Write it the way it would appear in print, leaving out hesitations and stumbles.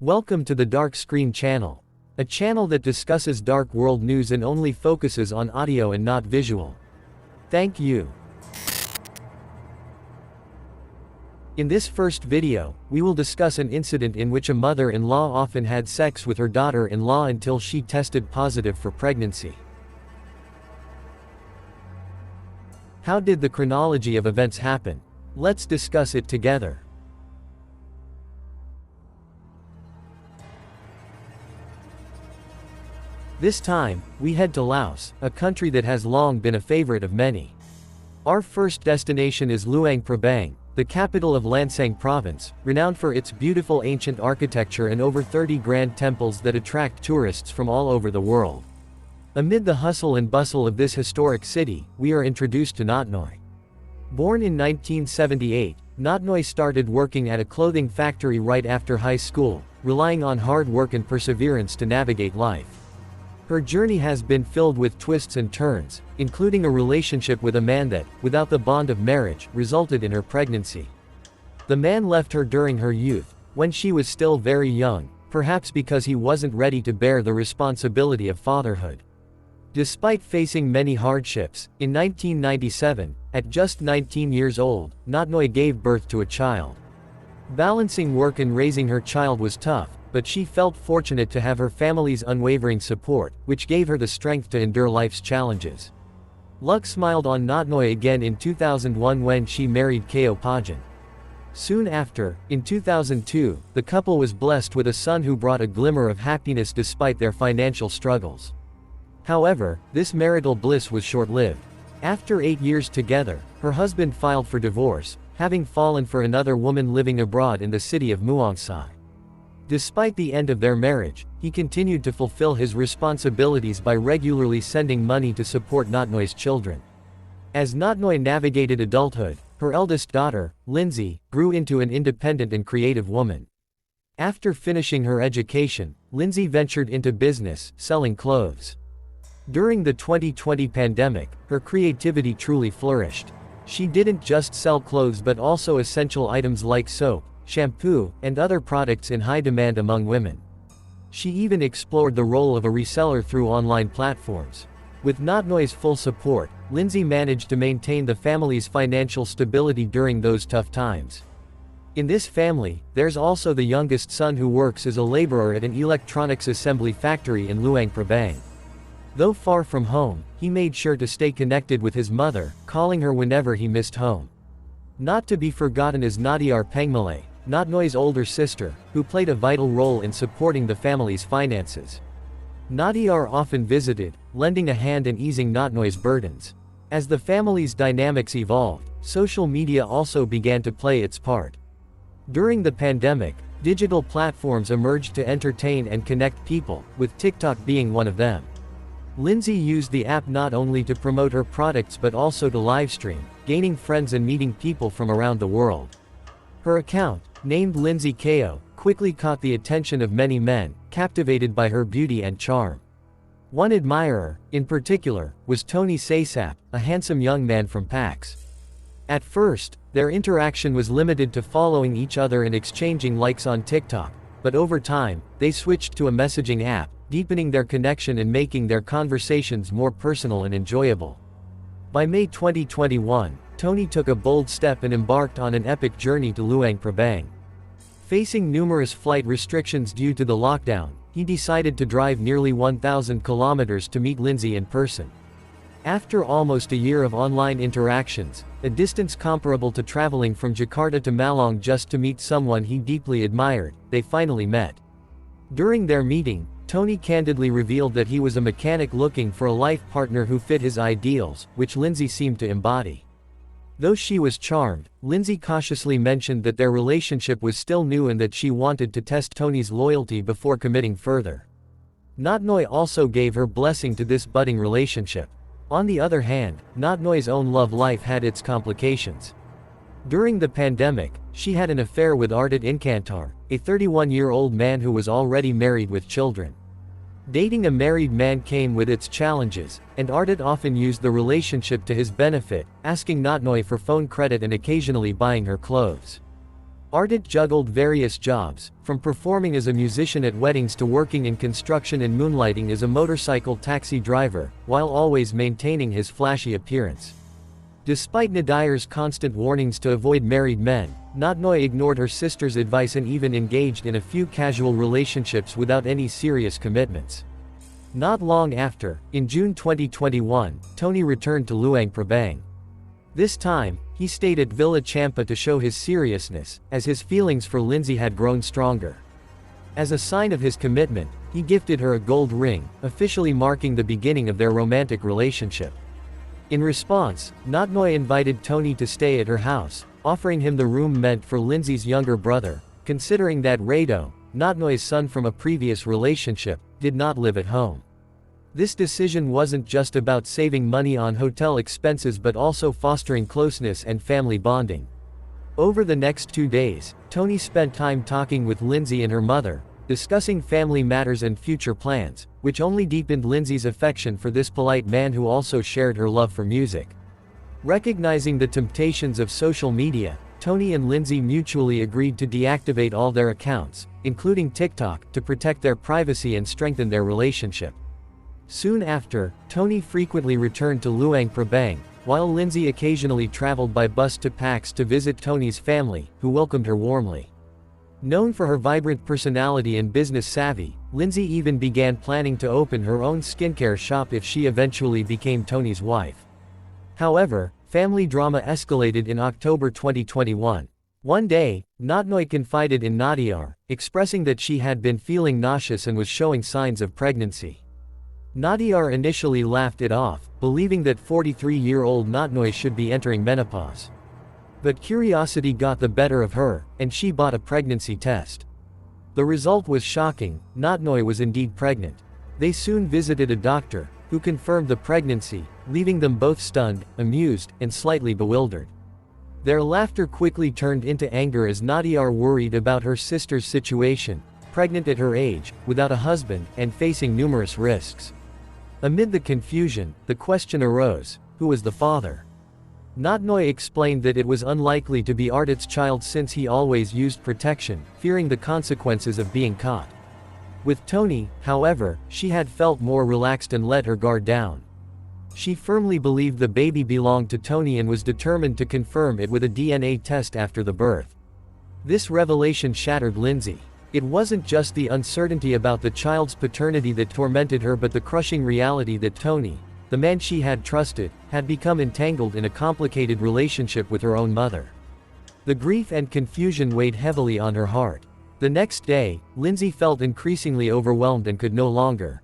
Welcome to the Dark Screen channel, a channel that discusses dark world news and only focuses on audio and not visual. Thank you. In this first video, we will discuss an incident in which a mother-in-law often had sex with her daughter-in-law until she tested positive for pregnancy. How did the chronology of events happen? Let's discuss it together. This time, we head to Laos, a country that has long been a favorite of many. Our first destination is Luang Prabang, the capital of Lansang Province, renowned for its beautiful ancient architecture and over 30 grand temples that attract tourists from all over the world. Amid the hustle and bustle of this historic city, we are introduced to Notnoi. Born in 1978, Notnoi started working at a clothing factory right after high school, relying on hard work and perseverance to navigate life. Her journey has been filled with twists and turns, including a relationship with a man that, without the bond of marriage, resulted in her pregnancy. The man left her during her youth, when she was still very young, perhaps because he wasn't ready to bear the responsibility of fatherhood. Despite facing many hardships, in 1997, at just 19 years old, Notnoi gave birth to a child. Balancing work and raising her child was tough, but she felt fortunate to have her family's unwavering support, which gave her the strength to endure life's challenges. Luck smiled on Notnoi again in 2001 when she married Keo Pajan. Soon after, in 2002, the couple was blessed with a son who brought a glimmer of happiness despite their financial struggles. However, this marital bliss was short-lived. After 8 years together, her husband filed for divorce, having fallen for another woman living abroad in the city of Muangsai. Despite the end of their marriage, he continued to fulfill his responsibilities by regularly sending money to support Notnoi's children. As Notnoi navigated adulthood, her eldest daughter, Lindsay, grew into an independent and creative woman. After finishing her education, Lindsay ventured into business, selling clothes. During the 2020 pandemic, her creativity truly flourished. She didn't just sell clothes but also essential items like soap, shampoo, and other products in high demand among women. She even explored the role of a reseller through online platforms. With Notnoi's full support, Lindsay managed to maintain the family's financial stability during those tough times. In this family, there's also the youngest son who works as a laborer at an electronics assembly factory in Luang Prabang. Though far from home, he made sure to stay connected with his mother, calling her whenever he missed home. Not to be forgotten is m0ther-in-l4w, Notnoi's older sister, who played a vital role in supporting the family's finances. m0ther often visited, lending a hand and easing Notnoi's burdens. As the family's dynamics evolved, social media also began to play its part. During the pandemic, digital platforms emerged to entertain and connect people, with TikTok being one of them. Lindsay used the app not only to promote her products but also to livestream, gaining friends and meeting people from around the world. Her account, named Lindsay Keo, quickly caught the attention of many men, captivated by her beauty and charm. One admirer, in particular, was Tony Saysap, a handsome young man from PAX. At first, their interaction was limited to following each other and exchanging likes on TikTok, but over time, they switched to a messaging app, deepening their connection and making their conversations more personal and enjoyable. By May 2021, Tony took a bold step and embarked on an epic journey to Luang Prabang. Facing numerous flight restrictions due to the lockdown, he decided to drive nearly 1,000 kilometers to meet Lindsay in person. After almost a year of online interactions, a distance comparable to traveling from Jakarta to Malang just to meet someone he deeply admired, they finally met. During their meeting, Tony candidly revealed that he was a mechanic looking for a life partner who fit his ideals, which Lindsay seemed to embody. Though she was charmed, Lindsay cautiously mentioned that their relationship was still new and that she wanted to test Tony's loyalty before committing further. Notnoi also gave her blessing to this budding relationship. On the other hand, Notnoi's own love life had its complications. During the pandemic, she had an affair with Ardit, a 31-year-old man who was already married with children. Dating a married man came with its challenges, and Ardit often used the relationship to his benefit, asking Notnoi for phone credit and occasionally buying her clothes. Ardit juggled various jobs, from performing as a musician at weddings to working in construction and moonlighting as a motorcycle taxi driver, while always maintaining his flashy appearance. Despite Nadire's constant warnings to avoid married men, Notnoi ignored her sister's advice and even engaged in a few casual relationships without any serious commitments. Not long after, in June 2021, Tony returned to Luang Prabang. This time, he stayed at Villa Champa to show his seriousness, as his feelings for Lindsay had grown stronger. As a sign of his commitment, he gifted her a gold ring, officially marking the beginning of their romantic relationship. In response, Notnoi invited Tony to stay at her house, offering him the room meant for Lindsay's younger brother, considering that Rado, Notnoi's son from a previous relationship, did not live at home. This decision wasn't just about saving money on hotel expenses but also fostering closeness and family bonding. Over the next 2 days, Tony spent time talking with Lindsay and her mother, discussing family matters and future plans, which only deepened Lindsay's affection for this polite man who also shared her love for music. Recognizing the temptations of social media, Tony and Lindsay mutually agreed to deactivate all their accounts, including TikTok, to protect their privacy and strengthen their relationship. Soon after, Tony frequently returned to Luang Prabang, while Lindsay occasionally traveled by bus to Pax to visit Tony's family, who welcomed her warmly. Known for her vibrant personality and business savvy, Lindsay even began planning to open her own skincare shop if she eventually became Tony's wife. However, family drama escalated in October 2021. One day, Notnoi confided in Nadir, expressing that she had been feeling nauseous and was showing signs of pregnancy. Nadir initially laughed it off, believing that 43-year-old Notnoi should be entering menopause. But curiosity got the better of her, and she bought a pregnancy test. The result was shocking. Notnoi was indeed pregnant. They soon visited a doctor, who confirmed the pregnancy, leaving them both stunned, amused, and slightly bewildered. Their laughter quickly turned into anger as Nadir worried about her sister's situation, pregnant at her age, without a husband, and facing numerous risks. Amid the confusion, the question arose: who was the father? Notnoi explained that it was unlikely to be Ardit's child since he always used protection, fearing the consequences of being caught. With Tony, however, she had felt more relaxed and let her guard down. She firmly believed the baby belonged to Tony and was determined to confirm it with a DNA test after the birth. This revelation shattered Lindsay. It wasn't just the uncertainty about the child's paternity that tormented her but the crushing reality that Tony, the man she had trusted, had become entangled in a complicated relationship with her own mother. The grief and confusion weighed heavily on her heart. The next day, Lindsay felt increasingly overwhelmed and could no longer